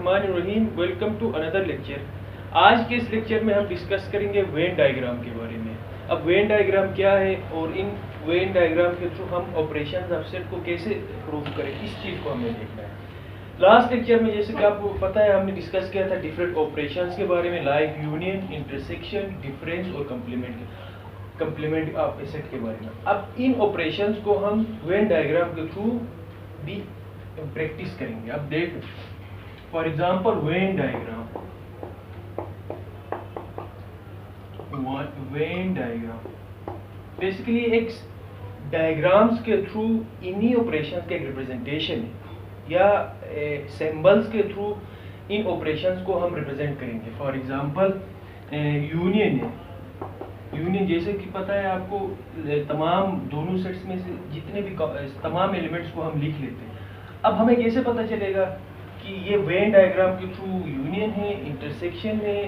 बिस्मिल्लाहिर्रहमानिर्रहीम। Welcome to another lecture. आज के इस लेक्चर में हम डिस्कस करेंगे वेन डायग्राम के बारे में। अब वेन डायग्राम क्या है और इन वेन डायग्राम के थ्रू हम ऑपरेशन अपसेट को कैसे प्रूव करें, इस चीज़ को हमें देखना है। लास्ट लेक्चर में जैसे कि आपको पता है हमने डिस्कस किया था डिफरेंट ऑपरेशंस के बारे में, लाइक यूनियन, इंटरसेक्शन, डिफरेंस और कंप्लीमेंट ऑफ सेट के बारे में। अब इन ऑपरेशंस को हम वेन डायग्राम के थ्रू भी प्रैक्टिस करेंगे। अब देख, for example Venn diagram, basically एक डायग्राम्स के थ्रू इन्हीं ऑपरेशंस का एक रिप्रेजेंटेशन है या सिंबल्स के थ्रू इन ऑपरेशंस को हम रिप्रेजेंट करेंगे। फॉर एग्जांपल यूनियन है, यूनियन जैसे कि पता है आपको, तमाम दोनों सेट्स में से जितने भी तमाम एलिमेंट्स को हम लिख लेते हैं। अब हमें कैसे पता चलेगा कि ये वेन डायग्राम के थ्रू यूनियन है, इंटरसेक्शन है,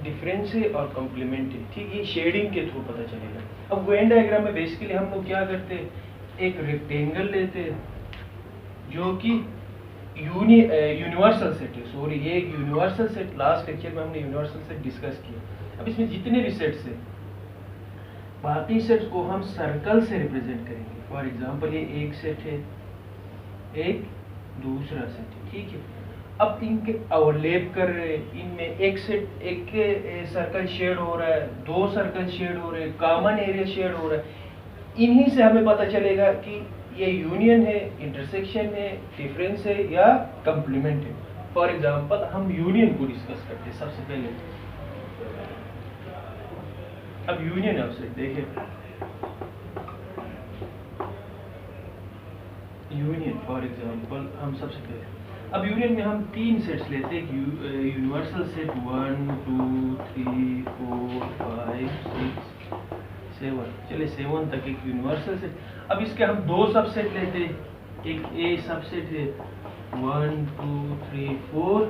डिफरेंस है और कॉम्प्लीमेंट है। ठीक, ये शेडिंग के थ्रू पता चलेगा। अब वेन डायग्राम में बेसिकली हम लोग क्या करते हैं, एक रेक्टेंगल लेते हैं जो कि यूनिवर्सल सेट है। सॉरी, ये एक यूनिवर्सल सेट, लास्ट लेक्चर में हमने यूनिवर्सल सेट डिस्कस किया। अब इसमें जितने भी सेट्स हैं, बाकी सेट्स को हम सर्कल से रिप्रेजेंट करेंगे। फॉर एग्जांपल ये एक सेट है, एक दूसरा सेट है, ठीक है। अब इनके ओवरलैप कर रहे हैं, इनमें एक सेट, एक सर्कल शेड हो रहा है, दो सर्कल शेड हो रहे हैं, कॉमन एरिया शेड हो रहा है। इन्हीं से हमें पता चलेगा कि ये यूनियन है, इंटरसेक्शन है, डिफरेंस है या कंप्लीमेंट है। फॉर एग्जांपल हम यूनियन को डिस्कस करते हैं सबसे पहले। अब यूनियन आपसे देखें, यूनियन फॉर एग्जांपल हम सबसे पहले, अब यूनियन में हम तीन सेट्स लेते हैं, यूनिवर्सल सेट 1 2 3 4 5 6 7, चलिए 7 तक एक यूनिवर्सल सेट। अब इसके हम दो सबसेट लेते हैं, एक ए सबसेट है 1 2 3 4,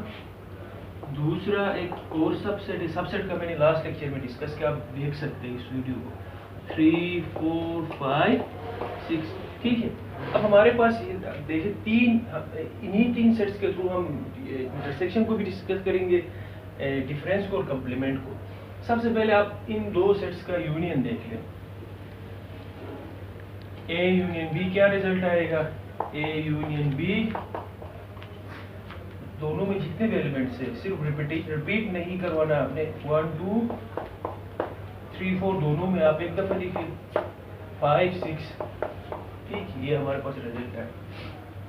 दूसरा एक और सबसेट है। सबसेट का मैंने लास्ट लेक्चर में डिस्कस किया, आप देख सकते हैं इस वीडियो को, 3 4 5 6, ठीक है। अब हमारे पास देखिए इन्हीं तीन सेट्स के थ्रू हम इंटरसेक्शन को भी डिस्कस करेंगे, डिफरेंस को और कंप्लीमेंट को। सबसे पहले आप इन दो सेट्स का यूनियन देख लें, ए यूनियन बी, क्या रिजल्ट आएगा, ए यूनियन बी। दोनों में जितने भी एलिमेंट्स है, सिर्फ रिपीट नहीं करवाना आपने, 1 2 3 4 दोनों में आप एक दफा लिखिए, 5 6, ठीक, ये हमारे पास रिजल्ट है।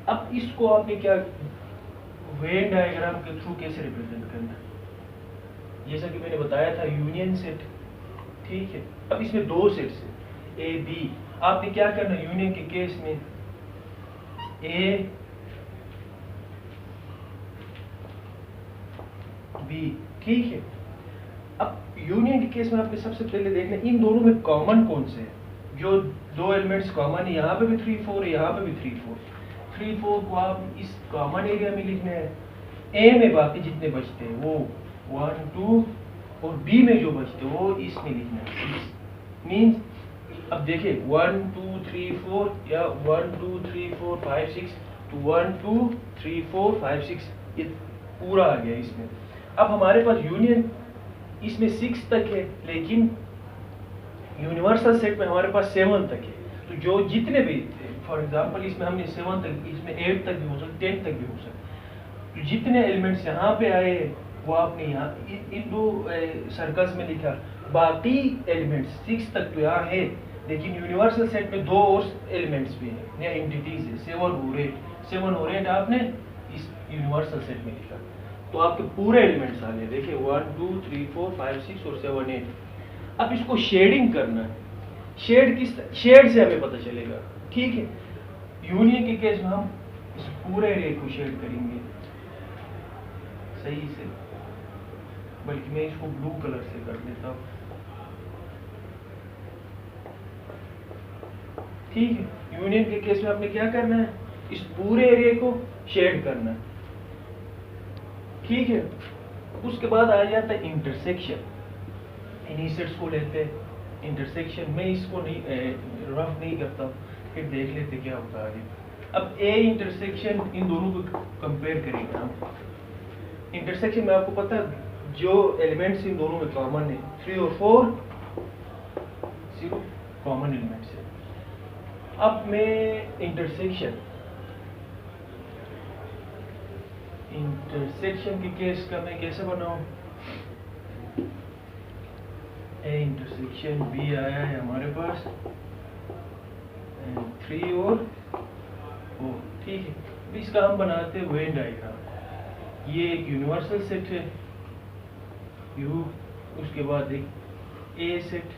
अब इसको आपने क्या वेन डायग्राम के थ्रू कैसे रिप्रेजेंट करना है, जैसा कि मैंने बताया था यूनियन सेट, ठीक है। अब इसमें दो सेट्स है, ए बी। आपने क्या करना, यूनियन के केस में ए बी, ठीक है। अब यूनियन के केस में आपने सबसे पहले देखना इन दोनों में कॉमन कौन से है। जो दो एलिमेंट्स कॉमन है, यहाँ पे भी 3 4 है, यहाँ पे भी 3 4 को आप इस कॉमन एरिया में लिखना है। ए में बाकी जितने बचते हैं वो 1 2, और बी में जो बचते हैं वो इसमें लिखना है, मीन्स अब देखिए 1 2 3 4 या 1 2 3 4 5 6, तो 1 2 3 4 5 6 ये पूरा आ गया इसमें। अब हमारे पास यूनियन इसमें 6 तक है, लेकिन यूनिवर्सल सेट में हमारे पास 7 तक है। तो जो जितने भी, फॉर एग्जांपल इसमें हमने 7 तक, इसमें 8 तक भी हो सकता है, 10 तक भी हो सकता है। तो जितने एलिमेंट्स यहाँ पे आए वो आपने यहाँ इन दो सर्कल्स में लिखा। बाकी एलिमेंट्स 6 तक तो यहाँ है, लेकिन यूनिवर्सल सेट में दो और एलिमेंट्स भी हैं या एंटिटीज है, 7 और 8 आपने इस यूनिवर्सल सेट में लिखा, तो आपके पूरे एलिमेंट्स आ गए। देखिए 1 2 3 4 5 6 और 7 8। अब इसको शेडिंग करना है, शेड से हमें पता चलेगा, ठीक है। यूनियन के केस में हम इस पूरे एरिया को शेड करेंगे सही से, बल्कि मैं इसको ब्लू कलर से कर देता हूँ, ठीक है। यूनियन के केस में आपने क्या करना है, इस पूरे एरिया को शेड करना है, ठीक है। उसके बाद आ जाता है इंटरसेक्शन। इन्हीं सेट्स को लेते हैं इंटरसेक्शन में, इसको नहीं रफ नहीं करता, फिर देख लेते क्या होता है आगे। अब ए इंटरसेक्शन इन दोनों को कंपेयर करेंगे हम, इंटरसेक्शन में आपको पता है जो एलिमेंट्स इन दोनों में कॉमन है 3 और 4 0 कॉमन एलिमेंट्स है। अब मैं इंटरसेक्शन के केस का मैं कैसे बनाऊं? ए इंटरसेक्शन बी आया है हमारे पास 3 और 4, ठीक है। अब इसका हम बनाते हैं वेन डायग्राम। ये एक यूनिवर्सल सेट है यू, उसके बाद एक ए सेट,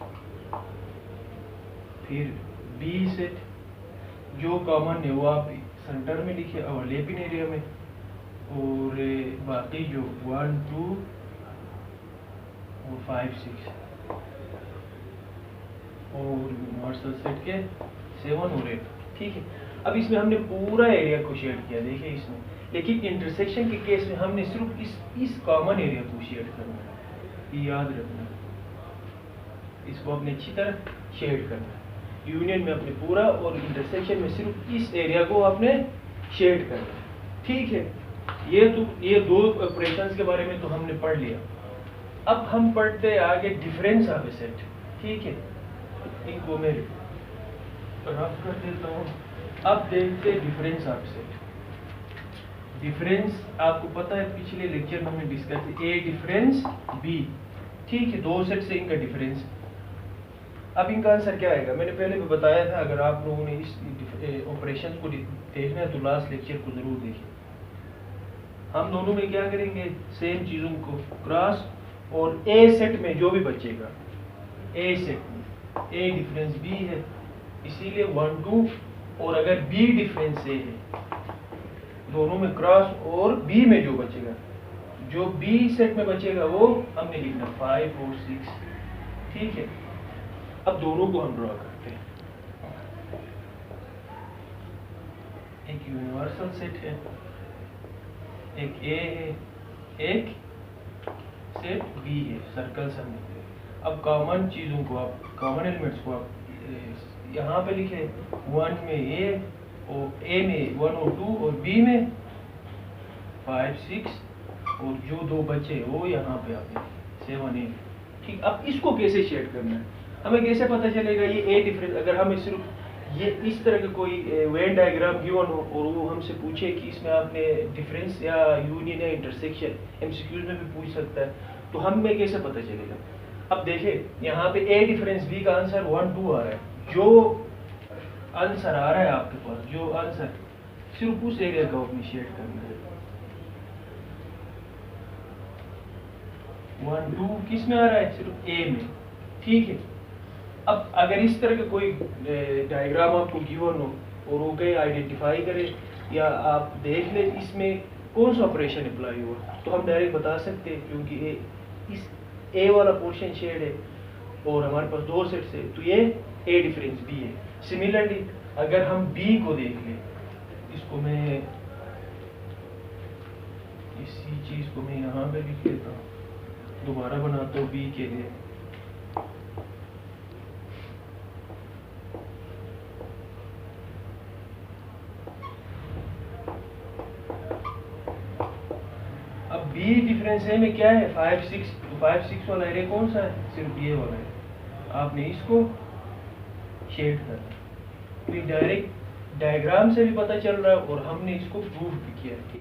फिर बी सेट, जो कॉमन है वो आप सेंटर में लिखे ओवरलैपिंग एरिया में, और बाकी जो 1 2 और 5 6 और यूनिवर्सल सेट के 7 और 8, ठीक है। अब इसमें हमने पूरा एरिया को शेड किया, देखिए इसमें, लेकिन इंटरसेक्शन के केस में हमने सिर्फ इस कॉमन एरिया को शेड करना है, ये याद रखना, इसको अपने अच्छी तरह शेड करना है। यूनियन में अपने पूरा और इंटरसेक्शन में सिर्फ इस एरिया को आपने शेड करना है, ठीक है। ये दो ऑपरेशंस के बारे में तो हमने पढ़ लिया। अब हम पढ़ते हैं आगे डिफरेंस ऑफ ए सेट, ठीक है। इनको मैं रफ कर देता हूँ। अब देखते हैं डिफरेंस ऑफ सेट। डिफरेंस आपको पता है पिछले लेक्चर में हमने डिस्कस किया, ए डिफरेंस बी, ठीक है। दो सेट से इनका डिफरेंस। अब इनका आंसर क्या आएगा? मैंने पहले भी बताया था, अगर आप लोगों ने इस ऑपरेशन को देखना है तो लास्ट लेक्चर को जरूर देखिए। हम दोनों में क्या करेंगे, सेम चीजों को क्रॉस, और ए सेट में जो भी बचेगा, ए सेट में ए डिफरेंस बी है इसीलिए 1 2, और अगर बी डिफरेंस ए है दोनों में क्रॉस, और बी में जो बचेगा, जो बी सेट में बचेगा वो हमने लिखना 5 और 6, ठीक है। अब दोनों को हम ड्रॉ करते हैं। एक यूनिवर्सल सेट है, एक ए है, एक सेट बी है, सर्कल हमने। अब कॉमन चीजों को आप, कॉमन एलिमेंट्स को आप यहाँ पे लिखे, 1 में ए, और ए में 1 और 2, और बी में 5 6, और जो दो बचे वो यहाँ पे आपने 7 8, ठीक। अब इसको कैसे शेड करना है, हमें कैसे पता चलेगा ये ए डिफरेंस? अगर हमें सिर्फ ये इस तरह का कोई वेन डायग्राम गिवन हो और वो हमसे पूछे कि इसमें आपने डिफरेंस या यूनियन या इंटरसेक्शन, एमसीक्यूज में भी पूछ सकता है, तो हमें कैसे पता चलेगा? अब देखें यहाँ पे ए डिफरेंस बी का आंसर 1 2 आ रहा है। जो आंसर आ रहा है आपके पास, जो आंसर, सिर्फ उस एरिया का अपनी शेड करना है। 1 2 किस में आ रहा है? सिर्फ ए में, ठीक है। अब अगर इस तरह का कोई डायग्राम आपको गिवन हो और वो कहीं आइडेंटिफाई करे या आप देख ले इसमें कौन सा ऑपरेशन अप्लाई हुआ, तो हम डायरेक्ट बता सकते हैं, क्योंकि इस ए वाला पोर्शन शेड है और हमारे पास दो सेट्स है, तो ये ए डिफरेंस बी है। सिमिलरली अगर हम बी को देख लें, इसको मैं, इसी चीज को मैं यहाँ पे लिख लेता हूँ, दोबारा बनाता हूँ बी के लिए। अब बी डिफरेंस है में क्या है? 5 6, तो 5 6 वाला एरिया कौन सा है? सिर्फ ये वाला है। आपने इसको शेड करना, तो डायरेक्ट डायग्राम से भी पता चल रहा है और हमने इसको प्रूफ भी किया, ठीक।